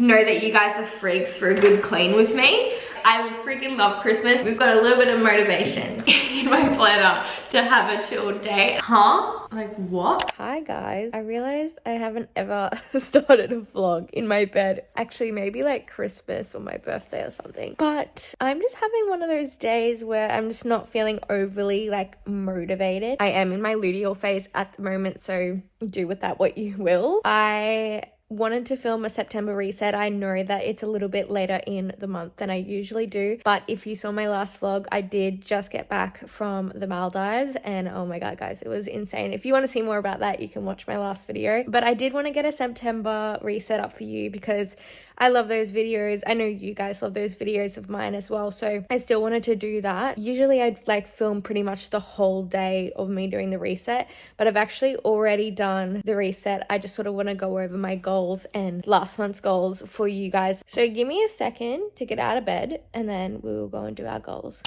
know that you guys are freaks for a good clean with me. I freaking love Christmas. We've got a little bit of motivation in my planner to have a chilled day. Huh? Like what? Hi guys. I realized I haven't ever started a vlog in my bed. Actually, maybe like Christmas or my birthday or something. But I'm just having one of those days where I'm just not feeling overly like motivated. I am in my luteal phase at the moment, so do with that what you will. I wanted to film a September reset. I know that it's a little bit later in the month than I usually do, but if you saw my last vlog, I did just get back from the Maldives, and oh my god guys, it was insane. If you want to see more about that, you can watch my last video. But I did want to get a September reset up for you because I love those videos. I know you guys love those videos of mine as well, so I still wanted to do that. Usually I'd like film pretty much the whole day of me doing the reset, but I've actually already done the reset. I just sort of want to go over my goals and last month's goals for you guys. So give me a second to get out of bed and then we will go and do our goals.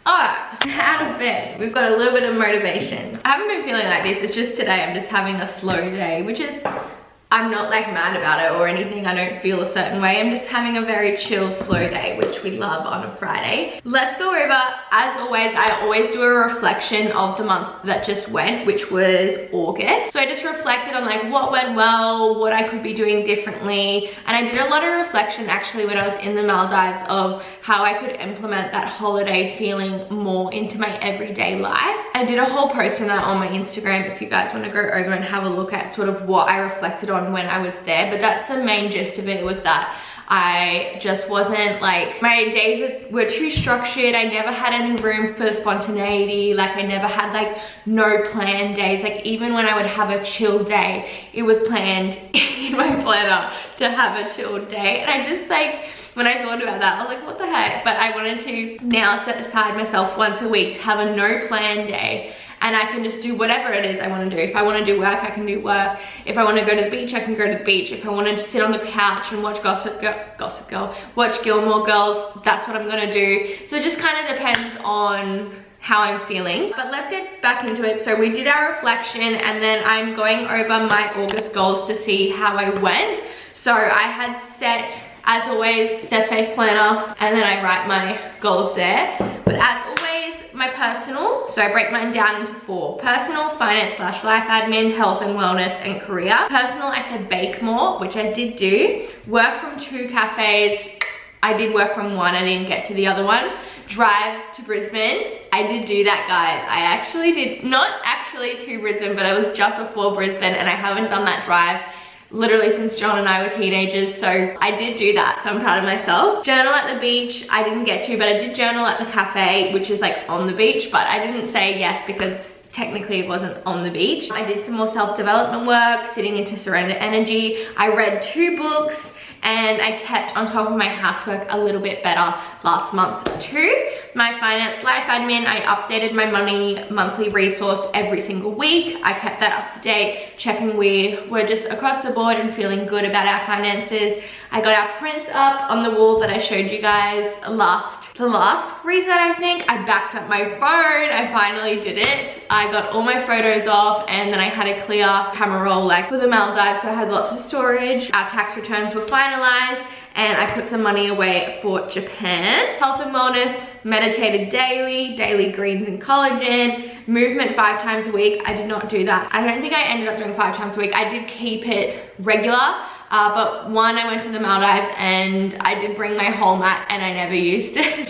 Alright, out of bed. We've got a little bit of motivation. I haven't been feeling like this. It's just today I'm just having a slow day, which is, I'm not like mad about it or anything. I don't feel a certain way. I'm just having a very chill, slow day, which we love on a Friday. Let's go over, as always, I always do a reflection of the month that just went, which was August. So I just reflected on like what went well, what I could be doing differently. And I did a lot of reflection actually when I was in the Maldives of how I could implement that holiday feeling more into my everyday life. I did a whole post on that on my Instagram if you guys want to go over and have a look at sort of what I reflected on when I was there. But that's the main gist of it, was that I just wasn't like, my days were too structured. I never had any room for spontaneity. Like I never had like no planned days. Like even when I would have a chill day, it was planned in my planner to have a chilled day. And I just like, when I thought about that, I was like, what the heck? But I wanted to now set aside myself once a week to have a no plan day, and I can just do whatever it is I want to do. If I want to do work, I can do work. If I want to go to the beach, I can go to the beach. If I want to sit on the couch and watch Gossip Girl, watch Gilmore Girls, that's what I'm gonna do. So it just kind of depends on how I'm feeling. But let's get back into it. So we did our reflection, and then I'm going over my August goals to see how I went. So I had set, as always, death-based planner, and then I write my goals there. But as always, my personal, so I break mine down into 4. Personal, finance / life admin, health and wellness, and career. Personal, I said bake more, which I did do. Work from 2 cafes. I did work from 1, I didn't get to the other one. Drive to Brisbane. I did do that, guys. I actually did, not actually to Brisbane, but it was just before Brisbane, and I haven't done that drive literally since John and I were teenagers, so I did do that, so I'm proud of myself. Journal at the beach, I didn't get to, but I did journal at the cafe, which is like on the beach, but I didn't say yes because technically it wasn't on the beach. I did some more self-development work, sitting into surrender energy. I read 2 books, and I kept on top of my housework a little bit better last month too. My finance life admin, I updated my money monthly resource every single week. I kept that up to date, checking we were just across the board and feeling good about our finances. I got our prints up on the wall that I showed you guys the last reset, I think. I backed up my phone, I finally did it. I got all my photos off, and then I had a clear camera roll like for the Maldives, so I had lots of storage. Our tax returns were finalized, and I put some money away for Japan. Health and wellness, meditated daily greens and collagen. Movement 5 times a week, I did not do that. I don't think I ended up doing 5 times a week. I did keep it regular. But 1, I went to the Maldives and I did bring my whole mat and I never used it.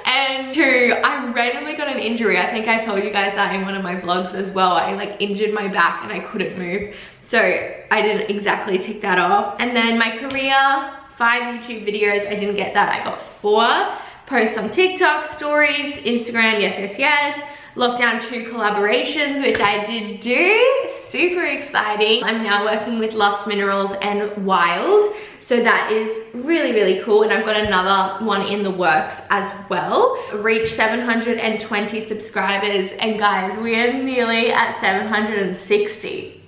And 2, I randomly got an injury. I think I told you guys that in one of my vlogs as well. I like injured my back and I couldn't move. So I didn't exactly tick that off. And then my career, 5 YouTube videos. I didn't get that. I got 4. Posts on TikTok, stories, Instagram, yes. Lockdown 2 collaborations, which I did do. Super exciting. I'm now working with Lost Minerals and Wild, so that is really cool, and I've got another one in the works as well. Reached 720 subscribers, and guys, we are nearly at 760.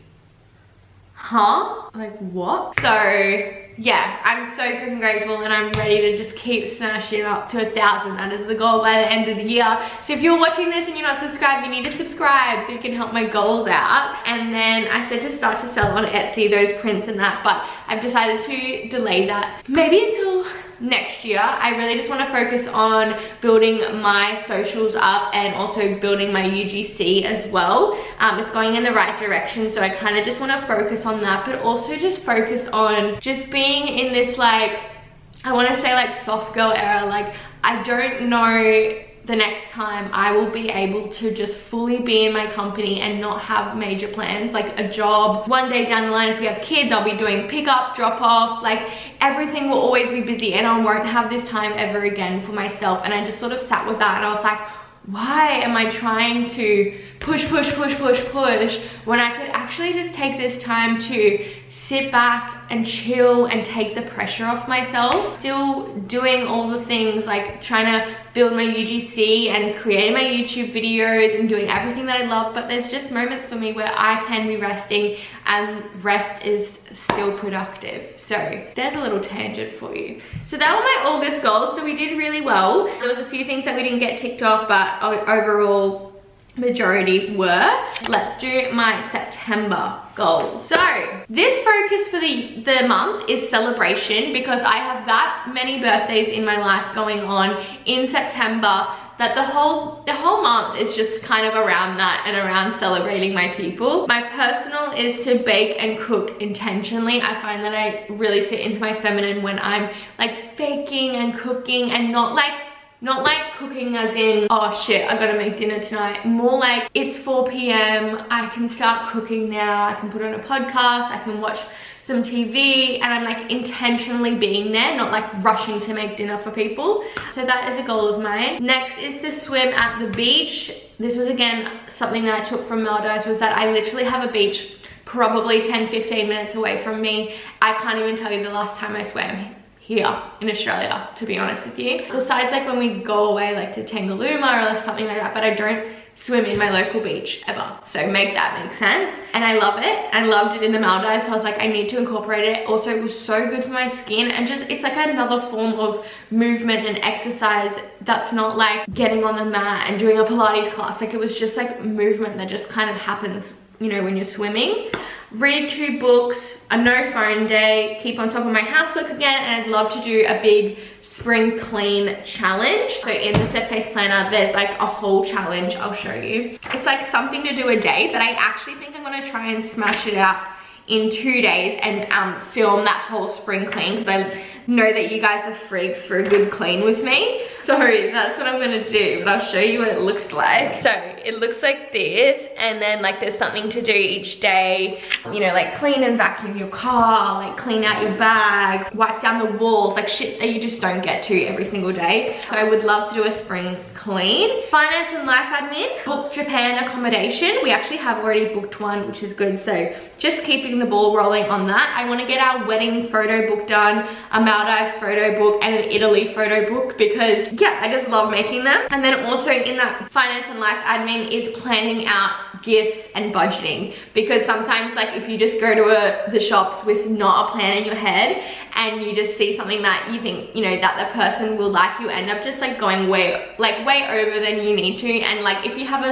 Huh? Like what? So yeah, I'm so freaking grateful, and I'm ready to just keep smashing up to 1,000. That is the goal by the end of the year. So if you're watching this and you're not subscribed, you need to subscribe so you can help my goals out. And then I said to start to sell on Etsy those prints and that, but I've decided to delay that maybe until next year. I really just want to focus on building my socials up and also building my UGC as well. It's going in the right direction, so I kind of just want to focus on that, but also just focus on just being in this, like, I want to say like soft girl era. Like, I don't know the next time I will be able to just fully be in my company and not have major plans, like a job. One day down the line, if we have kids, I'll be doing pick up, drop off, like everything will always be busy and I won't have this time ever again for myself. And I just sort of sat with that and I was like, why am I trying to push when I could actually just take this time to sit back and chill and take the pressure off myself? Still doing all the things, like trying to build my UGC and creating my YouTube videos and doing everything that I love, but there's just moments for me where I can be resting and rest is still productive. So there's a little tangent for you. So that were my August goals. So we did really well. There was a few things that we didn't get ticked off, but overall majority were. Let's do my September goals. So this focus for the month is celebration, because I have that many birthdays in my life going on in September that the whole month is just kind of around that and around celebrating my people. My personal is to bake and cook intentionally. I find that I really sit into my feminine when I'm like baking and cooking, and not like cooking as in, oh shit, I gotta make dinner tonight. More like, it's 4 p.m, I can start cooking now, I can put on a podcast, I can watch some TV, and I'm like intentionally being there, not like rushing to make dinner for people. So that is a goal of mine. Next is to swim at the beach. This was again something that I took from Maldives, was that I literally have a beach probably 10-15 minutes away from me. I can't even tell you the last time I swam here in Australia, to be honest with you. Besides like when we go away like to Tangalooma or something like that, but I don't swim in my local beach ever. So make that make sense. And I love it. I loved it in the Maldives, so I was like, I need to incorporate it. Also, it was so good for my skin, and just, it's like another form of movement and exercise that's not like getting on the mat and doing a Pilates class. Like, it was just like movement that just kind of happens, you know, when you're swimming. Read 2 books, a no phone day, keep on top of my housework again, and I'd love to do a big spring clean challenge. So in the set pace planner, there's like a whole challenge I'll show you. It's like something to do a day, but I actually think I'm gonna try and smash it out in 2 days and film that whole spring clean, because I know that you guys are freaks for a good clean with me. So that's what I'm gonna do, but I'll show you what it looks like. So it looks like this, and then like there's something to do each day, you know, like clean and vacuum your car, like clean out your bag, wipe down the walls, like shit that you just don't get to every single day. So I would love to do a spring clean. Finance and life admin, book Japan accommodation. We actually have already booked one, which is good, so just keeping the ball rolling on that. I want to get our wedding photo book done, a Maldives photo book, and an Italy photo book, because yeah, I just love making them. And then also in that finance and life admin is planning out gifts and budgeting, because sometimes like if you just go to the shops with not a plan in your head and you just see something that you think, you know, that the person will like, you end up just like going way over than you need to. And like if you have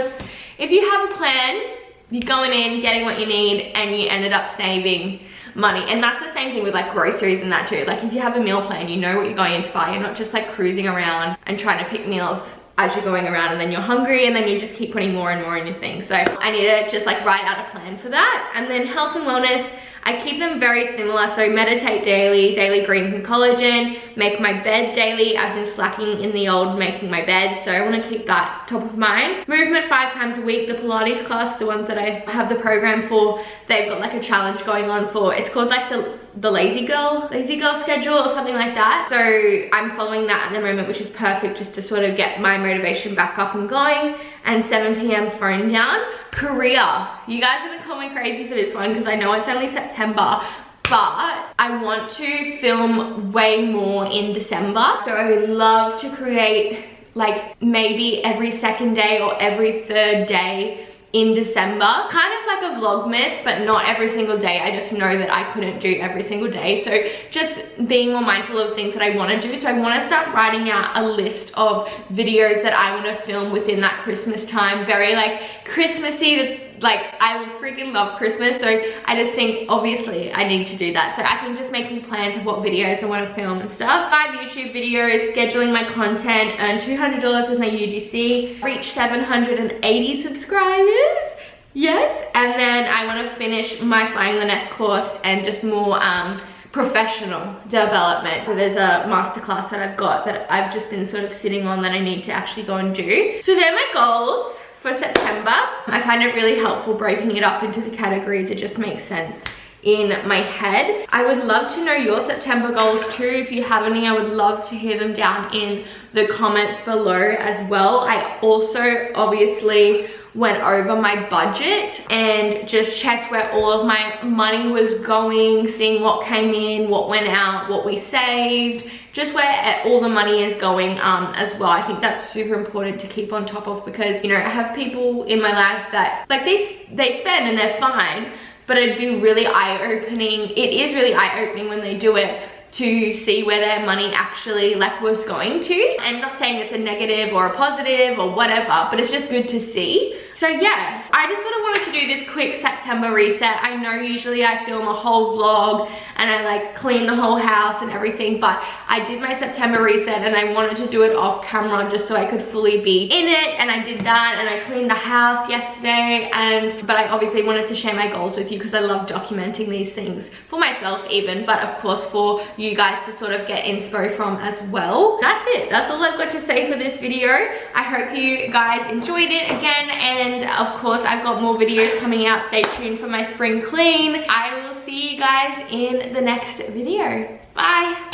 a plan, you're going in, getting what you need, and you ended up saving money. And that's the same thing with like groceries and that too. Like if you have a meal plan, you know what you're going in to buy. You're not just like cruising around and trying to pick meals as you're going around, and then you're hungry and then you just keep putting more and more in your thing. So I need to just like write out a plan for that. And then health and wellness, I keep them very similar. So meditate daily, daily greens and collagen, make my bed daily. I've been slacking in the old making my bed, so I want to keep that top of mind. Movement 5 times a week. The Pilates class, the ones that I have the program for, they've got like a challenge going on for, it's called like the lazy girl schedule or something like that. So I'm following that at the moment, which is perfect just to sort of get my motivation back up and going. And 7 p.m. phone down. Korea, you guys have been calling me crazy for this one because I know it's only September, but I want to film way more in December. So I would love to create like maybe every second day or every third day in December, kind of like a vlogmas, but not every single day. I just know that I couldn't do every single day, so just being more mindful of things that I want to do. So I want to start writing out a list of videos that I want to film within that Christmas time, very like Christmassy, Like, I freaking love Christmas, so I just think obviously I need to do that. So I've been just making plans of what videos I want to film and stuff. 5 YouTube videos, scheduling my content, earn $200 with my UGC, reach 780 subscribers. Yes, and then I want to finish my Flying the Nest course and just more professional development. So there's a masterclass that I've got that I've just been sort of sitting on that I need to actually go and do. So they're my goals for September. I find it really helpful breaking it up into the categories. It just makes sense in my head. I would love to know your September goals too. If you have any, I would love to hear them down in the comments below as well. I also obviously went over my budget and just checked where all of my money was going, seeing what came in, what went out, what we saved, just where all the money is going as well. I think that's super important to keep on top of, because, you know, I have people in my life that like they spend and they're fine, but it'd be really eye-opening. It is really eye-opening when they do it, to see where their money actually like was going to. I'm not saying it's a negative or a positive or whatever, but it's just good to see. So yeah, I just sort of wanted to do this quick September reset. I know usually I film a whole vlog and I like clean the whole house and everything, but I did my September reset and I wanted to do it off camera just so I could fully be in it, and I did that, and I cleaned the house yesterday, but I obviously wanted to share my goals with you because I love documenting these things for myself even, but of course for you guys to sort of get inspo from as well. That's it. That's all I've got to say for this video. I hope you guys enjoyed it again, and of course I've got more videos coming out. Stay tuned for my spring clean. I will see you guys in the next video. Bye.